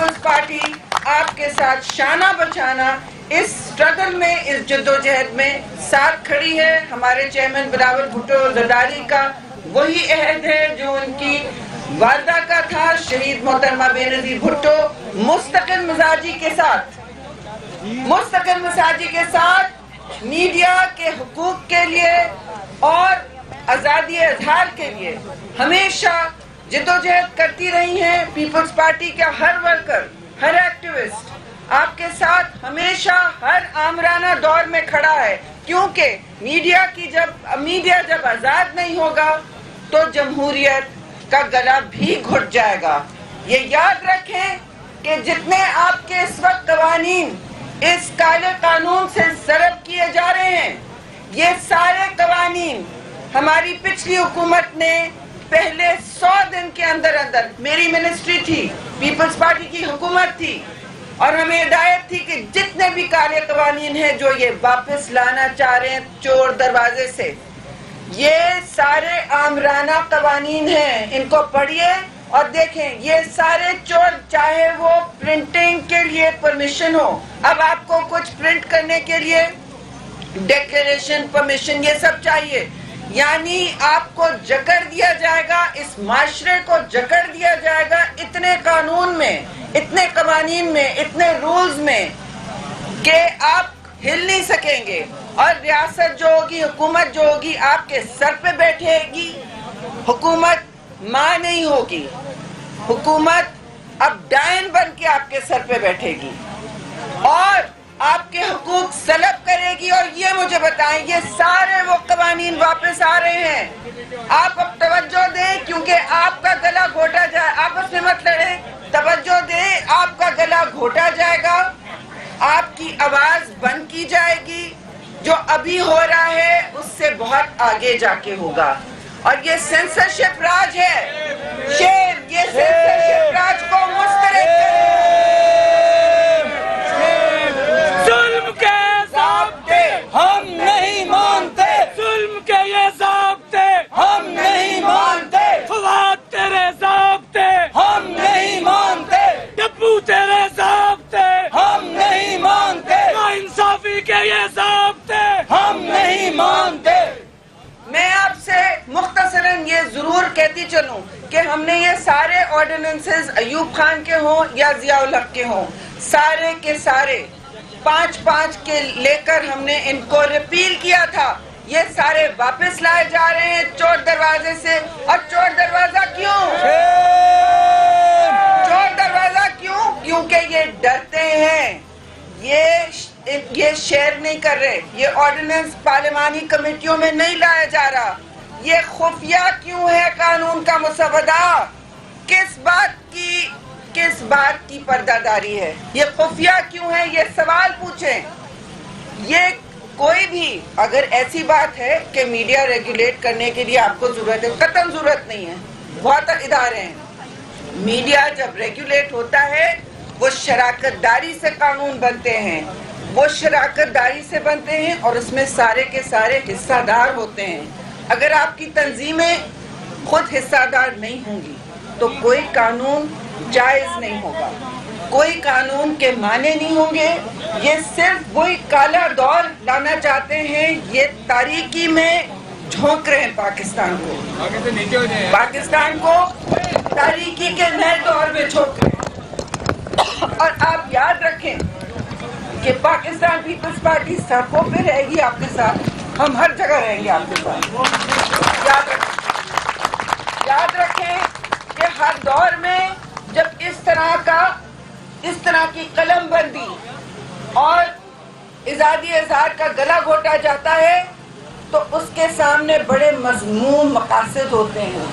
Peoples party آپ کے ساتھ شانہ بشانہ اس سٹرگل میں، اس جدوجہد میں ساتھ کھڑی ہے. ہمارے چیئرمین بلاول بھٹو زرداری کا وہی عہد ہے جو ان کی والدہ کا تھا، شہید محترمہ بے نظیر بھٹو. مستقل مزاجی کے ساتھ میڈیا کے حقوق کے لیے اور آزادی اظہار کے لیے ہمیشہ جدوجہد کرتی رہی ہیں. پیپلز پارٹی کا ہر ورکر، ہر ایکٹیوسٹ آپ کے ساتھ ہمیشہ ہر آمرانہ دور میں کھڑا ہے، کیونکہ میڈیا جب آزاد نہیں ہوگا تو جمہوریت کا گلا بھی گھٹ جائے گا. یہ یاد رکھیں کہ جتنے آپ کے اس وقت قوانین اس کالے قانون سے ضرب کیے جا رہے ہیں، یہ سارے قوانین ہماری پچھلی حکومت نے پہلے 100 دن کے اندر میری منسٹری تھی، پیپلز پارٹی کی حکومت تھی، اور ہمیں ہدایت تھی کہ جتنے بھی کالے قوانین ہیں جو یہ واپس لانا چاہ رہے ہیں چور دروازے سے، یہ سارے آمرانہ قوانین ہیں. ان کو پڑھیے اور دیکھیں، یہ سارے چور، چاہے وہ پرنٹنگ کے لیے پرمیشن ہو، اب آپ کو کچھ پرنٹ کرنے کے لیے ڈیکلیریشن، پرمیشن، یہ سب چاہیے. یعنی آپ کو جکڑ دیا جائے گا، اس معاشرے کو جکڑ دیا جائے گا اتنے قانون میں، اتنے قوانین میں، اتنے رولز میں کہ آپ ہل نہیں سکیں گے. اور ریاست جو ہوگی، حکومت جو ہوگی آپ کے سر پہ بیٹھے گی. حکومت ماں نہیں ہوگی، حکومت اب ڈائن بن کے آپ کے سر پہ بیٹھے گی اور آپ کے حقوق سلب کرے گی. اور یہ مجھے بتائیں، یہ سارے وہ قوانین واپس آ رہے ہیں. آپ اب توجہ دیں، کیونکہ آپ کا گلا گھوٹا جائے، آپس میں مت لڑیں، توجہ دیں، آپ کا گلا گھوٹا جائے گا، آپ کی آواز بند کی جائے گی. جو ابھی ہو رہا ہے اس سے بہت آگے جا کے ہوگا. اور یہ سینسرشپ راج ہے، یہ سینسرشپ راج کو مسترد ہم نہیں مانتے، ظلم کے یہ ضابطے ہم نہیں مانتے، فواد تیرے ضابطے ہم نہیں مانتے، ڈبو تیرے ضابطے ہم نہیں مانتے، ناانصافی کے یہ ضابطے ہم نہیں مانتے. میں آپ سے مختصراً یہ ضرور کہتی چلوں کہ ہم نے یہ سارے آرڈیننسز ایوب خان کے ہوں یا ضیاء الحق کے ہوں، سارے کے سارے 5 کے لے کر ہم نے ان کو ریپیل کیا تھا. یہ سارے واپس لائے جا رہے ہیں چور دروازے سے. اور چور دروازہ کیوں؟ چور دروازہ کیوں؟ کیونکہ یہ ڈرتے ہیں، یہ شیئر نہیں کر رہے، یہ آرڈیننس پارلیمانی کمیٹیوں میں نہیں لایا جا رہا. یہ خفیہ کیوں ہے قانون کا مسودہ؟ کس بات کی پردہ داری ہے؟ یہ خفیہ کیوں ہے؟ یہ سوال پوچھیں. یہ کوئی بھی اگر ایسی بات ہے کہ میڈیا ریگولیٹ کرنے کے لیے آپ کو ضرورت ہے، قطعاً ضرورت نہیں ہے. بہت ادارے ہیں. میڈیا جب ریگولیٹ ہوتا ہے وہ شراکت داری سے قانون بنتے ہیں، وہ شراکت داری سے بنتے ہیں اور اس میں سارے کے سارے حصہ دار ہوتے ہیں. اگر آپ کی تنظیمیں خود حصہ دار نہیں ہوں گی تو کوئی قانون جائز نہیں ہوگا، کوئی قانون کے معنی نہیں ہوں گے. یہ صرف وہی کالا دور لانا چاہتے ہیں، یہ تاریکی میں جھونک رہے ہیں پاکستان کو تاریکی کے نئے دور میں جھونک رہے ہیں. اور آپ یاد رکھیں کہ پاکستان پیپلز پارٹی سڑکوں پہ رہے گی آپ کے ساتھ، ہم ہر جگہ رہیں گے آپ کے ساتھ. یاد رکھیں کہ ہر دور میں جب اس طرح کی قلم بندی اور آزادی اظہار کا گلا گھوٹا جاتا ہے تو اس کے سامنے بڑے مذموم مقاصد ہوتے ہیں.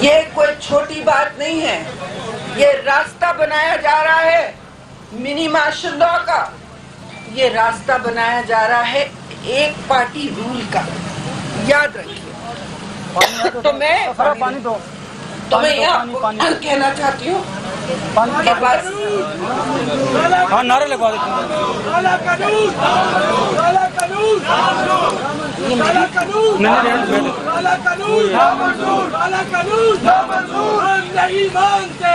یہ کوئی چھوٹی بات نہیں ہے. یہ راستہ بنایا جا رہا ہے منی مارشل لاء کا، یہ راستہ بنایا جا رہا ہے ایک پارٹی رول کا. یاد رکھیے. تو میں یہ آپ کو کہنا چاہتی ہوں کہ بس نعرے لگوا دیتے ہیں. نہیں مانتے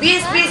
20-20